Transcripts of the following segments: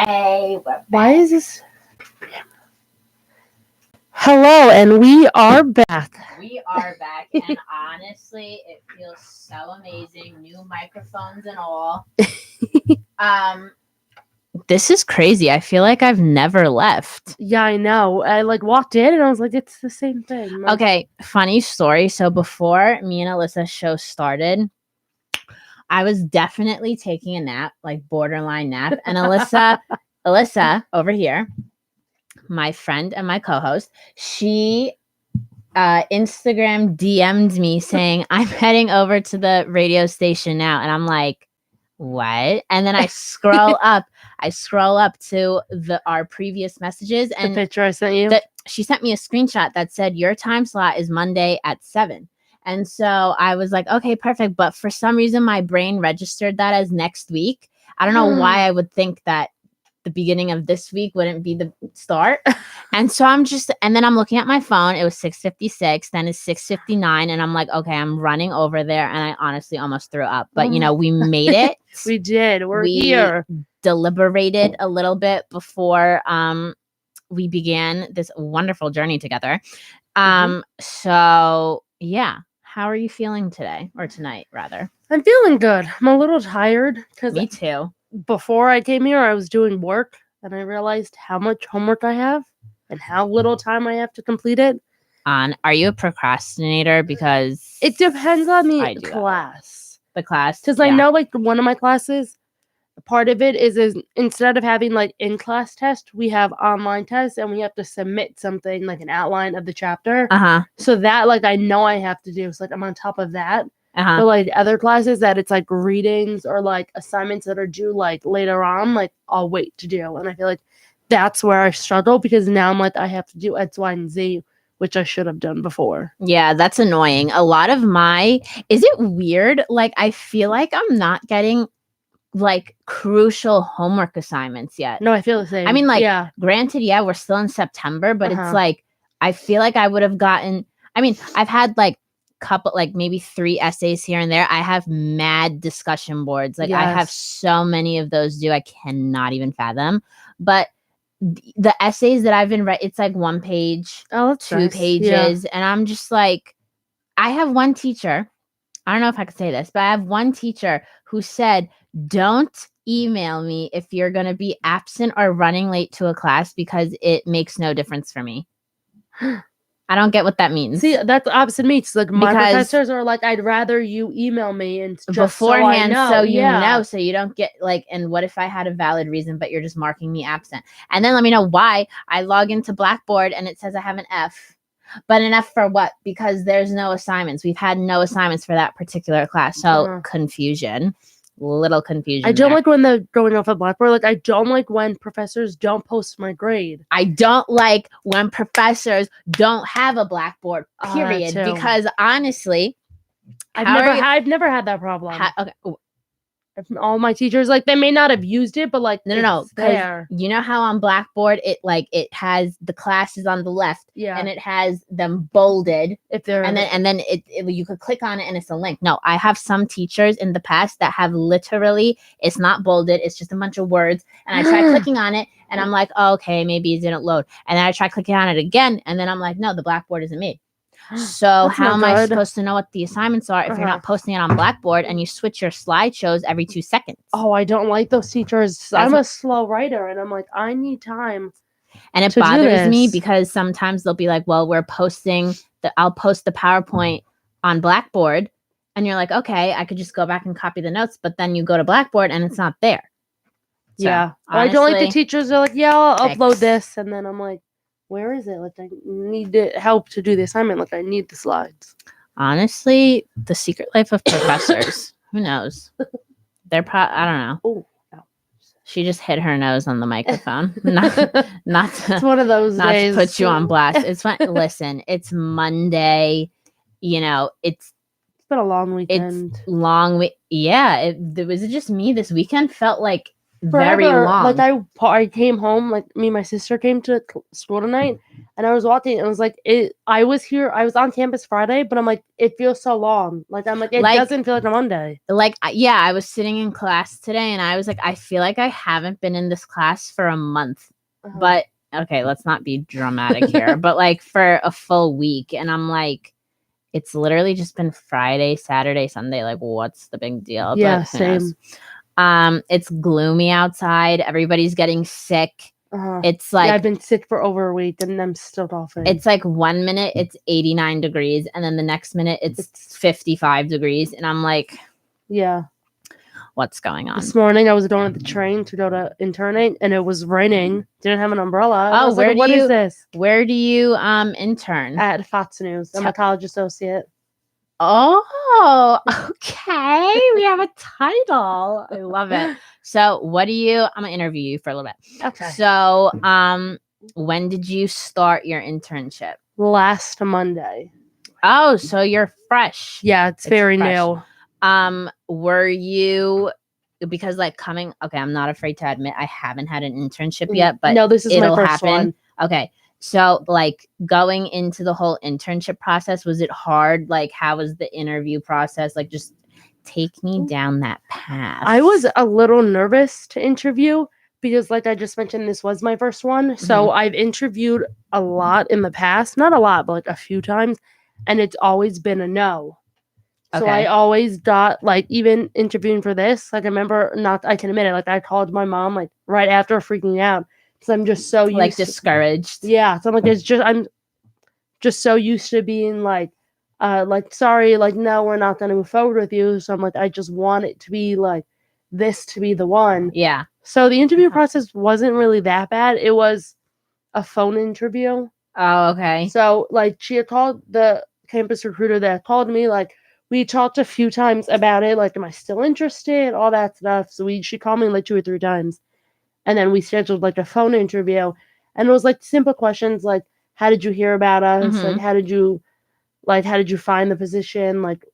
Hey, we're Why back. is this? Hello, and we are back. We are back, and honestly, it feels so amazing. New microphones and all. This is crazy. I feel like I've never left. Yeah, I know. I walked in and I was like, it's the same thing. Okay, funny story. So before me and Alyssa's show started, I was definitely taking a nap, like borderline nap. And Alyssa over here, my friend and my co-host, she Instagram DM'd me saying, I'm heading over to the radio station now. And I'm like, what? And then I scroll up to our previous messages, The and picture I sent you. she sent me a screenshot that said your time slot is Monday at 7. And so I was like, okay, perfect. But for some reason, my brain registered that as next week. I don't know why I would think that the beginning of this week wouldn't be the start. And so and then I'm looking at my phone. It was 6:56, then it's 6:59. And I'm like, okay, I'm running over there. And I honestly almost threw up. But, we made it. We did. We're here. Deliberated a little bit before we began this wonderful journey together. So yeah, how are you feeling today, or tonight rather? I'm feeling good. I'm a little tired because Me too. Before I came here, I was doing work and I realized how much homework I have and how little time I have to complete it. Are you a procrastinator? Because it depends on the class. The class, because I know one of my classes, part of it is instead of having in-class test, we have online tests and we have to submit something like an outline of the chapter. So that I know I have to do. So I'm on top of that. But other classes that it's readings or assignments that are due later on, I'll wait to do. And I feel like that's where I struggle because now I'm I have to do X, Y, and Z, which I should have done before. Yeah, that's annoying. A lot of is it weird? I feel like I'm not getting crucial homework assignments yet. No, I feel the same. I mean, granted, yeah, we're still in September, but it's I feel like I would have gotten, I've had couple maybe 3 essays here and there. I have mad discussion boards. I have so many of those due. I cannot even fathom. But the essays that I've been it's 1 page, 2 pages, and I'm just I have one teacher. I don't know if I could say this, but I have one teacher who said, don't email me if you're going to be absent or running late to a class because it makes no difference for me. I don't get what that means. See, that's opposite me. It's my professors are I'd rather you email me and just beforehand, so you know, so you don't get and what if I had a valid reason, but you're just marking me absent? And then let me know why. I log into Blackboard and it says I have an F. But an F for what? Because there's no assignments. We've had no assignments for that particular class. So confusion. Little confusion. I don't like when they're going off of Blackboard. I don't like when professors don't post my grade. I don't like when professors don't have a Blackboard, period. Because honestly, I've never had that problem. Okay. All my teachers they may not have used it, but no, there. You know how on Blackboard it has the classes on the left, and it has them bolded if they're and then you could click on it and it's a link. No, I have some teachers in the past that have literally it's not bolded, it's just a bunch of words, and I try clicking on it and I'm like, oh, okay, maybe it didn't load, and then I try clicking on it again and then I'm like, no, the Blackboard isn't me. So how am I supposed to know what the assignments are if you're not posting it on Blackboard and you switch your slideshows every 2 seconds? Oh, I don't like those teachers. I'm a slow writer and I'm I need time. And it bothers me because sometimes they'll be like, well, I'll post the PowerPoint on Blackboard. And you're like, okay, I could just go back and copy the notes. But then you go to Blackboard and it's not there. So, honestly, I don't like the teachers. They're yeah, I'll upload this. And then I'm like, where is it? I need help to do the assignment. I need the slides. Honestly, the secret life of professors. Who knows? They're I don't know. Oh, no. She just hit her nose on the microphone. not it's one of those not days. To put you on blast. It's fun. Listen, it's Monday. It's been a long weekend. It's long week. Yeah. Was it just me? This weekend felt very long. I came home. Me and my sister came to school tonight, And I was watching, and I was like, I was on campus Friday, but I'm like, it feels so long. Like, I'm like, it doesn't feel like a Monday. Like, yeah, I was sitting in class today, and I was like, I feel like I haven't been in this class for a month. But, okay, let's not be dramatic here. But, like, for a full week. And I'm like, it's literally just been Friday, Saturday, Sunday. Like, what's the big deal? Yeah, same. It's gloomy outside. Everybody's getting sick. It's like, I've been sick for over a week, and I'm still coughing. It's like 1 minute it's 89 degrees, and then the next minute it's 55 degrees, and I'm like, yeah, what's going on? This morning I was going to the train to go to internate, and it was raining. Didn't have an umbrella. Oh, what is this? Where do you intern? At Fox News. I'm a college associate. Oh, okay. We have a title. I love it. So I'm gonna interview you for a little bit. Okay. So when did you start your internship? Last Monday. Oh, so you're fresh. Yeah, it's very fresh. New. Were you, because like okay, I'm not afraid to admit I haven't had an internship yet, but no, this is my first one. Okay. So, like, going into the whole internship process, was it hard? Like, how was the interview process? Like, just take me down that path. I was a little nervous to interview because, like I just mentioned, this was my first one. So I've interviewed a lot in the past. Not a lot, but like a few times. And it's always been a no. So I always got, like, even interviewing for this, like, I remember I can admit it, like, I called my mom, like, right after freaking out. Because I'm just so used discouraged. Yeah. So I'm like, I'm just so used to being like, sorry, like, no, we're not going to move forward with you. So I'm like, I just want it to be like this to be the one. Yeah. So the interview process wasn't really that bad. It was a phone interview. Oh, okay. So, like, she had called the campus recruiter that called me, like, we talked a few times about it, like, am I still interested, all that stuff. So she called me like 2 or 3 times. And then we scheduled like a phone interview, and it was like simple questions like, how did you hear about us? Like, how did you find the position? Like,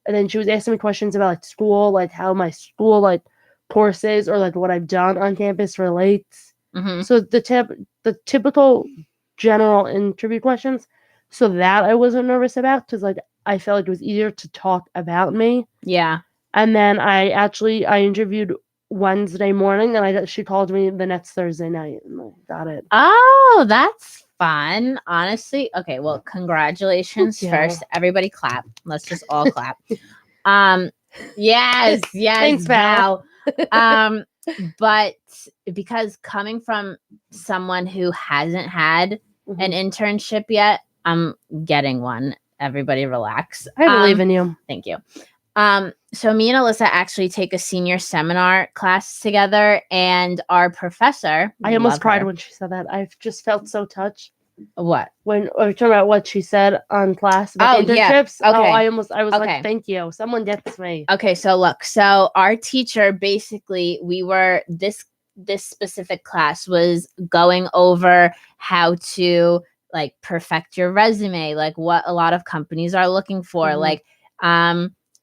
and then she was asking me questions about like school, like how my school like courses or like what I've done on campus relates. So the typical general interview questions. So that I wasn't nervous about because like I felt like it was easier to talk about me. Yeah. And then I interviewed Wednesday morning, and she called me the next Thursday night, and I got it. Oh, that's fun. Honestly. Okay, well, congratulations first. Everybody clap. Let's just all clap. Yes. Thanks, Val. But because coming from someone who hasn't had an internship yet, I'm getting one. Everybody relax. I believe in you. Thank you. So me and Alyssa actually take a senior seminar class together, and our professor. I almost cried when she said that. I've just felt so touched. What? When we were talking about what she said on class about internships. Yeah. Okay. I was like, thank you. Someone gets me. Okay, so look, our teacher basically, this specific class was going over how to like perfect your resume, like what a lot of companies are looking for. Like,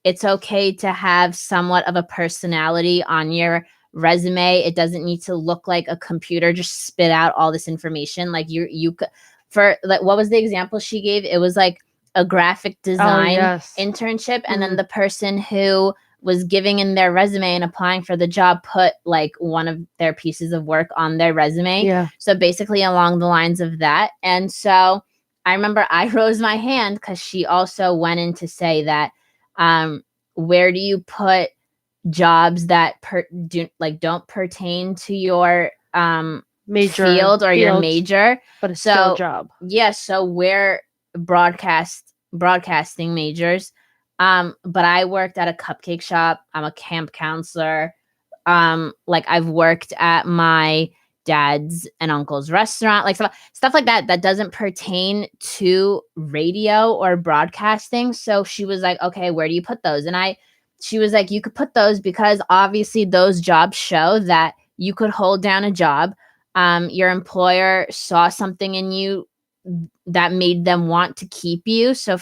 it's okay to have somewhat of a personality on your resume. It doesn't need to look like a computer just spit out all this information. Like you could, for like, what was the example she gave? It was like a graphic design internship. And then the person who was giving in their resume and applying for the job put like one of their pieces of work on their resume. Yeah. So basically along the lines of that. And so I remember I rose my hand because she also went in to say that, where do you put jobs that don't pertain to your major field or your major, but it's still a job. Yeah, so we're broadcasting majors. But I worked at a cupcake shop. I'm a camp counselor. Like I've worked at my dad's and uncle's restaurant, like stuff like that doesn't pertain to radio or broadcasting. So she was like, okay, where do you put those? And she was like, you could put those because obviously those jobs show that you could hold down a job. Your employer saw something in you that made them want to keep you. So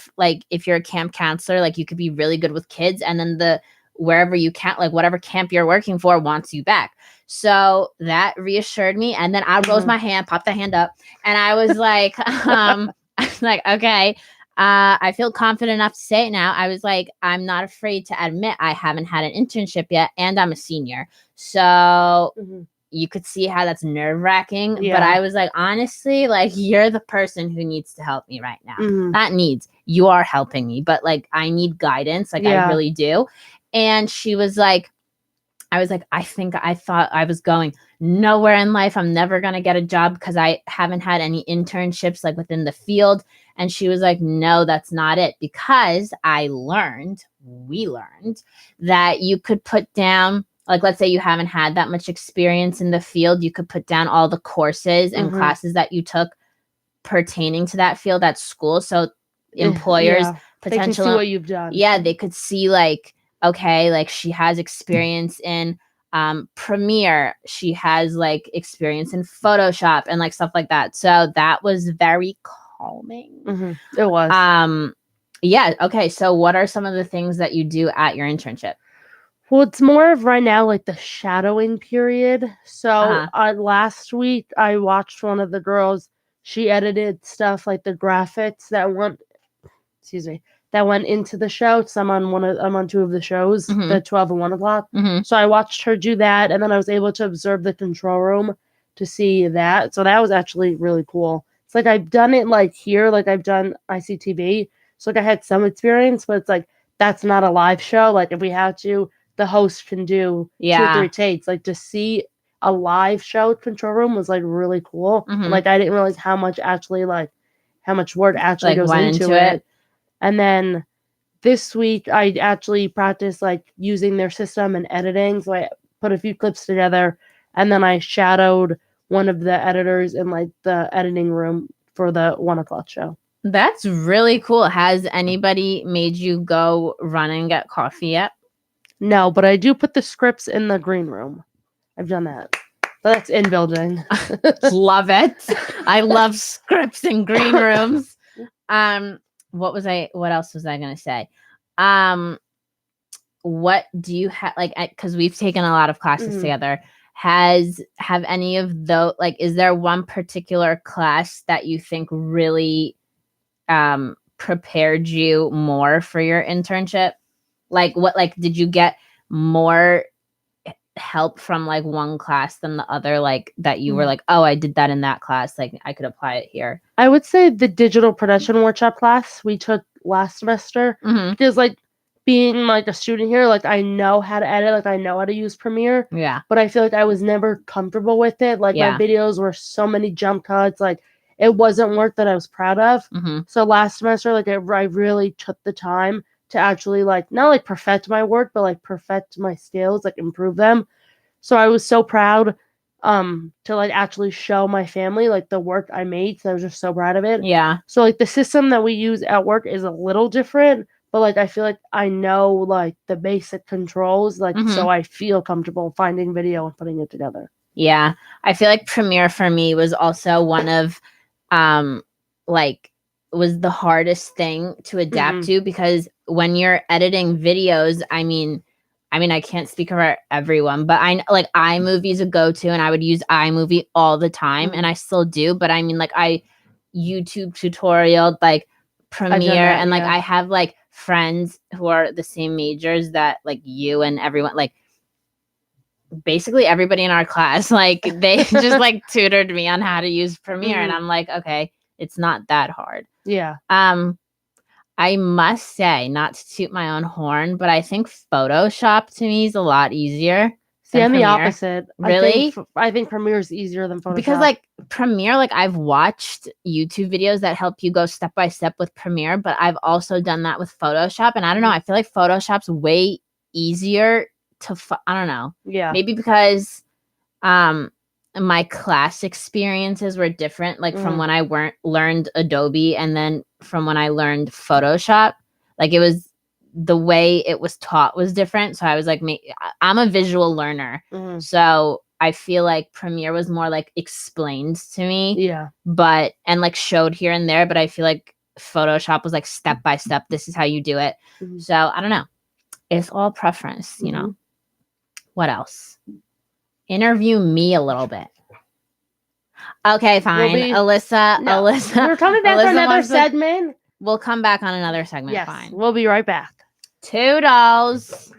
if you're a camp counselor, like you could be really good with kids, and then wherever you can't, like whatever camp you're working for wants you back. So that reassured me. And then I rose my hand, popped the hand up, and I was like, I was like, okay, I feel confident enough to say it now. I was like, I'm not afraid to admit I haven't had an internship yet, and I'm a senior. So you could see how that's nerve-wracking. But I was like, honestly, like, you're the person who needs to help me right now. Not needs. You are helping me, but like, I need guidance. Like, I really do. And she was like, I was like, I thought I was going nowhere in life. I'm never going to get a job because I haven't had any internships like within the field. And she was like, no, that's not it. Because we learned that you could put down, like, let's say you haven't had that much experience in the field. You could put down all the courses and classes that you took pertaining to that field at school. So employers potentially, they can see what you've done. Yeah, they could see like, okay, like she has experience in Premiere. She has like experience in Photoshop and like stuff like that. So that was very calming. It was. Yeah. Okay. So what are some of the things that you do at your internship? Well, it's more of right now like the shadowing period. So last week I watched one of the girls. She edited stuff like the graphics that went into the show. So I'm on two of the shows, the 12 and 1 o'clock. So I watched her do that, and then I was able to observe the control room to see that. So that was actually really cool. It's like I've done it like here, like I've done ICTV. So like I had some experience, but it's like that's not a live show. Like if we had to, the host can do 2 or 3 takes. Like to see a live show control room was like really cool. And, like I didn't realize how much work actually like, goes into it. And then this week I actually practiced like using their system and editing. So I put a few clips together, and then I shadowed one of the editors in like the editing room for the 1 o'clock show. That's really cool. Has anybody made you go run and get coffee yet? No, but I do put the scripts in the green room. I've done that. But that's in building. Love it. I love scripts in green rooms. What else was I going to say? What do you have, like, because we've taken a lot of classes together. Have any of those, like, is there one particular class that you think really prepared you more for your internship? Like, what, like, did you get more help from like one class than the other, like that you were like, oh, I did that in that class, like I could apply it here? I would say the digital production workshop class we took last semester, because like being like a student here, like I know how to edit, like I know how to use Premiere, but I feel like I was never comfortable with it. Like my videos were so many jump cuts, like it wasn't work that I was proud of. So last semester, like I really took the time to actually like not like perfect my work, but like perfect my skills, like improve them. So I was so proud to like actually show my family like the work I made. So I was just so proud of it. Yeah. So like the system that we use at work is a little different, but like I feel like I know like the basic controls, like so I feel comfortable finding video and putting it together. Yeah. I feel like Premiere for me was also one of was the hardest thing to adapt to, because when you're editing videos, I mean, I can't speak for everyone, but I like iMovie's a go-to, and I would use iMovie all the time, and I still do. But I mean, like I YouTube tutorial, like Premiere, and like I have like friends who are the same majors that like you and everyone, like basically everybody in our class, like they just like tutored me on how to use Premiere, and I'm like, okay, it's not that hard. Yeah. I must say, not to toot my own horn, but I think Photoshop to me is a lot easier. See, I'm the opposite. Really? I think Premiere is easier than Photoshop. Because like Premiere, like I've watched YouTube videos that help you go step by step with Premiere, but I've also done that with Photoshop. And I don't know, I feel like Photoshop's way easier to, I don't know. Yeah. Maybe because my class experiences were different, like from when I learned Adobe and then from when I learned Photoshop. Like it was, the way it was taught was different. So I was like, I'm a visual learner. So I feel like Premiere was more like explained to me. Yeah. And like showed here and there. But I feel like Photoshop was like step by step. This is how you do it. So I don't know. It's all preference, you know. What else? Interview me a little bit. Okay, fine. Alyssa. We're coming back for another segment. We'll come back on another segment. Yes, fine. We'll be right back. $2.